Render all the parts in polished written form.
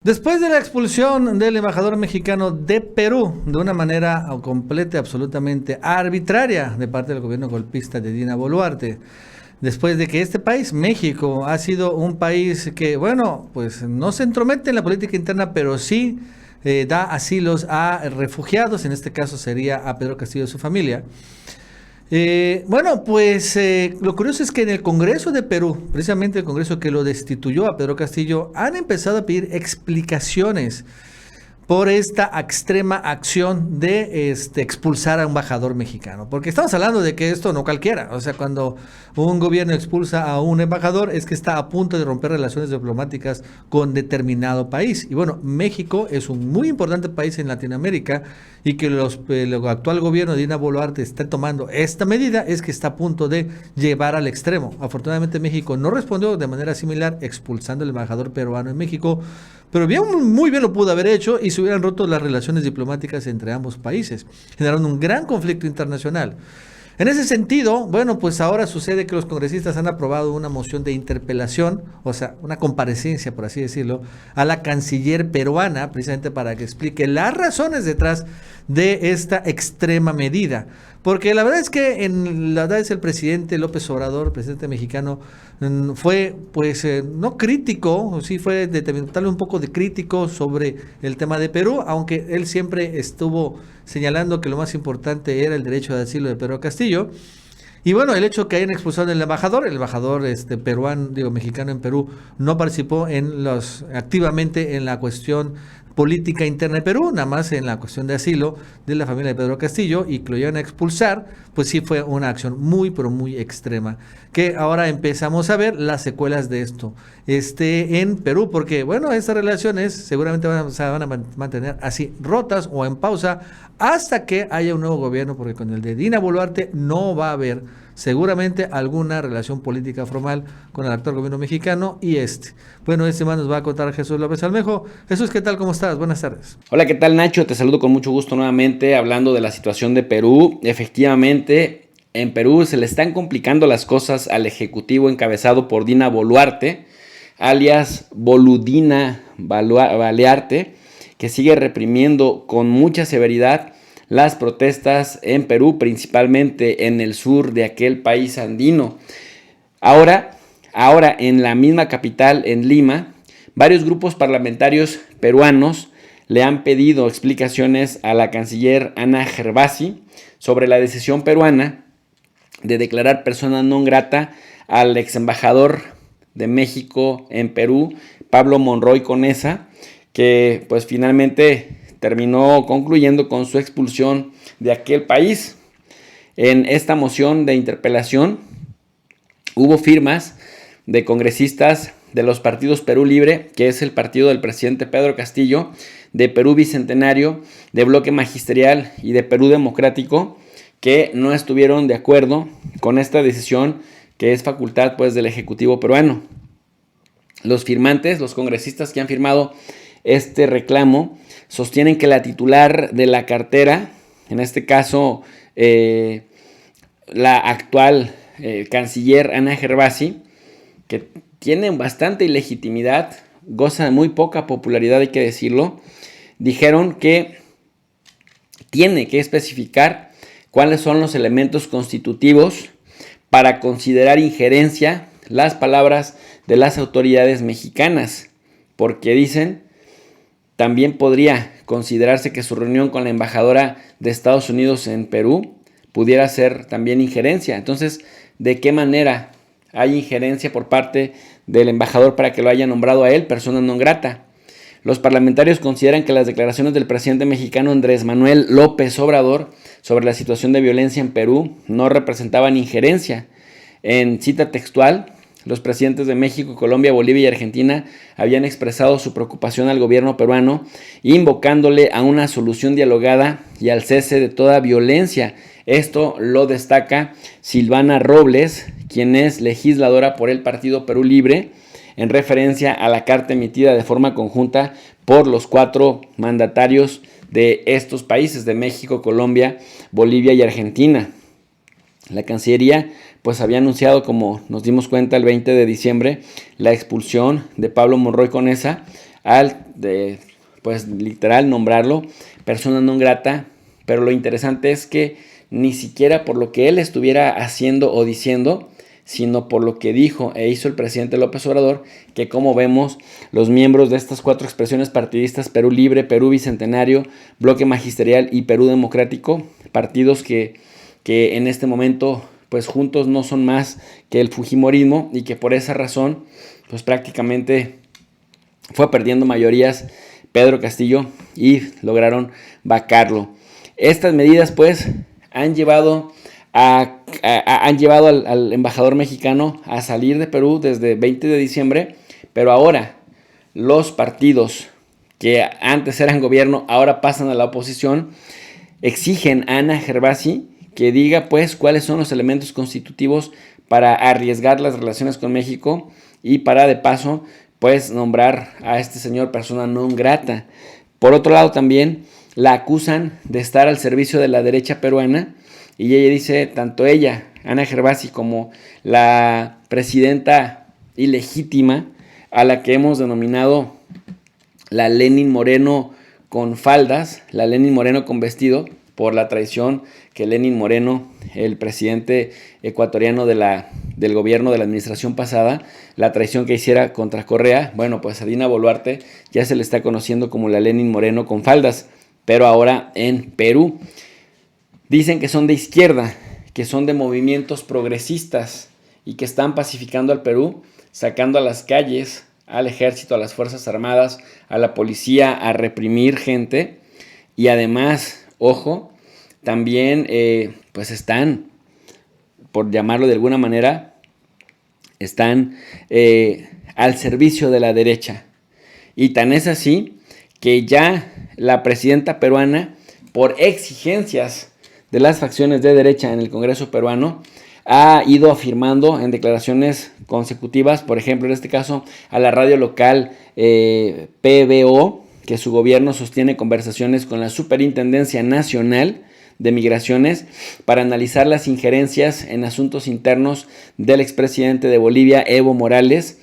Después de la expulsión del embajador mexicano de Perú de una manera completa y absolutamente arbitraria de parte del gobierno golpista de Dina Boluarte, después de que este país, México, ha sido un país que, bueno, pues no se entromete en la política interna, pero sí da asilos a refugiados, en este caso sería a Pedro Castillo y su familia. Lo curioso es que en el Congreso de Perú, precisamente el Congreso que lo destituyó a Pedro Castillo, han empezado a pedir explicaciones por esta extrema acción de expulsar a un embajador mexicano. Porque estamos hablando de que esto no cualquiera. O sea, cuando un gobierno expulsa a un embajador es que está a punto de romper relaciones diplomáticas con determinado país. Y bueno, México es un muy importante país en Latinoamérica y que el actual gobierno de Dina Boluarte está tomando esta medida es que está a punto de llevar al extremo. Afortunadamente México no respondió de manera similar expulsando al embajador peruano en México, pero bien, muy bien lo pudo haber hecho y se hubieran roto las relaciones diplomáticas entre ambos países, generando un gran conflicto internacional. En ese sentido, bueno, pues ahora sucede que los congresistas han aprobado una moción de interpelación, o sea, una comparecencia, por así decirlo, a la canciller peruana, precisamente para que explique las razones detrás de esta extrema medida. Porque la verdad es que la verdad es el presidente López Obrador, presidente mexicano, fue pues no crítico, sí fue tal un poco de crítico sobre el tema de Perú, aunque él siempre estuvo señalando que lo más importante era el derecho de asilo de Pedro Castillo. Y bueno, el hecho que hayan expulsado al embajador, peruano, digo, mexicano en Perú, no participó activamente en la cuestión política interna de Perú, nada más en la cuestión de asilo de la familia de Pedro Castillo, y que lo iban a expulsar, pues sí fue una acción muy, pero muy extrema, que ahora empezamos a ver las secuelas de esto en Perú, porque bueno, estas relaciones seguramente se van a mantener así, rotas o en pausa, hasta que haya un nuevo gobierno, porque con el de Dina Boluarte no va a haber seguramente alguna relación política formal con el actual gobierno mexicano y Bueno, más nos va a contar Jesús López Almejo. Jesús, ¿qué tal? ¿Cómo estás? Buenas tardes. Hola, ¿qué tal, Nacho? Te saludo con mucho gusto nuevamente hablando de la situación de Perú. Efectivamente, en Perú se le están complicando las cosas al ejecutivo encabezado por Dina Boluarte, alias Boludina Balearte, que sigue reprimiendo con mucha severidad las protestas en Perú, principalmente en el sur de aquel país andino. Ahora en la misma capital, en Lima, varios grupos parlamentarios peruanos le han pedido explicaciones a la canciller Ana Gervasi sobre la decisión peruana de declarar persona non grata al ex embajador de México en Perú, Pablo Monroy Conesa, que pues finalmente terminó concluyendo con su expulsión de aquel país. En esta moción de interpelación hubo firmas de congresistas de los partidos Perú Libre, que es el partido del presidente Pedro Castillo, de Perú Bicentenario, de Bloque Magisterial y de Perú Democrático, que no estuvieron de acuerdo con esta decisión que es facultad pues del Ejecutivo peruano. Los firmantes, los congresistas que han firmado este reclamo, sostienen que la titular de la cartera, en este caso la actual canciller Ana Gervasi, que tiene bastante ilegitimidad, goza de muy poca popularidad, hay que decirlo, dijeron que tiene que especificar cuáles son los elementos constitutivos para considerar injerencia las palabras de las autoridades mexicanas, porque dicen, también podría considerarse que su reunión con la embajadora de Estados Unidos en Perú pudiera ser también injerencia. Entonces, ¿de qué manera hay injerencia por parte del embajador para que lo haya nombrado a él persona non grata? Los parlamentarios consideran que las declaraciones del presidente mexicano Andrés Manuel López Obrador sobre la situación de violencia en Perú no representaban injerencia. En cita textual, los presidentes de México, Colombia, Bolivia y Argentina habían expresado su preocupación al gobierno peruano, invocándole a una solución dialogada y al cese de toda violencia. Esto lo destaca Silvana Robles, quien es legisladora por el Partido Perú Libre, en referencia a la carta emitida de forma conjunta por los 4 mandatarios de estos países, de México, Colombia, Bolivia y Argentina. La Cancillería pues había anunciado, como nos dimos cuenta el 20 de diciembre, la expulsión de Pablo Monroy Conesa al pues literal nombrarlo persona non grata, pero lo interesante es que ni siquiera por lo que él estuviera haciendo o diciendo, sino por lo que dijo e hizo el presidente López Obrador, que como vemos, los miembros de estas 4 expresiones partidistas, Perú Libre, Perú Bicentenario, Bloque Magisterial y Perú Democrático, partidos que en este momento pues juntos no son más que el fujimorismo, y que por esa razón pues prácticamente fue perdiendo mayorías Pedro Castillo y lograron vacarlo. Estas medidas pues han llevado al embajador mexicano a salir de Perú desde 20 de diciembre, pero ahora los partidos que antes eran gobierno ahora pasan a la oposición, exigen a Ana Gervasi que diga pues cuáles son los elementos constitutivos para arriesgar las relaciones con México y para de paso pues nombrar a este señor persona non grata. Por otro lado también la acusan de estar al servicio de la derecha peruana, y ella dice, tanto ella, Ana Gervasi, como la presidenta ilegítima a la que hemos denominado la Lenin Moreno con faldas, la Lenin Moreno con vestido, por la traición que Lenin Moreno, el presidente ecuatoriano del gobierno de la administración pasada, la traición que hiciera contra Correa. Bueno, pues a Dina Boluarte ya se le está conociendo como la Lenin Moreno con faldas, pero ahora en Perú. Dicen que son de izquierda, que son de movimientos progresistas y que están pacificando al Perú, sacando a las calles al ejército, a las fuerzas armadas, a la policía, a reprimir gente. Y además, ojo, también pues están, por llamarlo de alguna manera, están al servicio de la derecha. Y tan es así que ya la presidenta peruana, por exigencias de las facciones de derecha en el Congreso peruano, ha ido afirmando en declaraciones consecutivas, por ejemplo, en este caso, a la radio local PBO, que su gobierno sostiene conversaciones con la Superintendencia Nacional de Migraciones para analizar las injerencias en asuntos internos del expresidente de Bolivia, Evo Morales,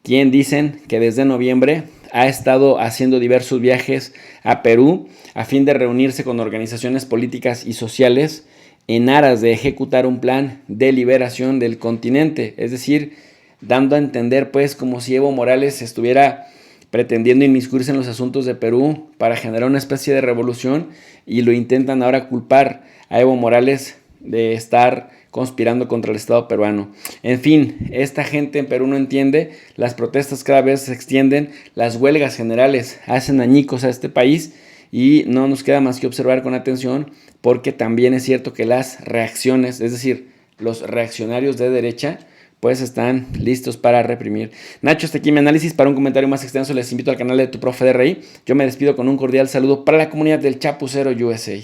quien dicen que desde noviembre ha estado haciendo diversos viajes a Perú a fin de reunirse con organizaciones políticas y sociales en aras de ejecutar un plan de liberación del continente, es decir, dando a entender pues como si Evo Morales estuviera pretendiendo inmiscuirse en los asuntos de Perú para generar una especie de revolución, y lo intentan ahora culpar a Evo Morales de estar conspirando contra el Estado peruano. En fin, esta gente en Perú no entiende, las protestas cada vez se extienden, las huelgas generales hacen añicos a este país y no nos queda más que observar con atención, porque también es cierto que las reacciones, es decir, los reaccionarios de derecha, pues están listos para reprimir. Nacho, hasta aquí mi análisis. Para un comentario más extenso les invito al canal de Tu Profe de Rey. Yo me despido con un cordial saludo para la comunidad del Chapucero USA.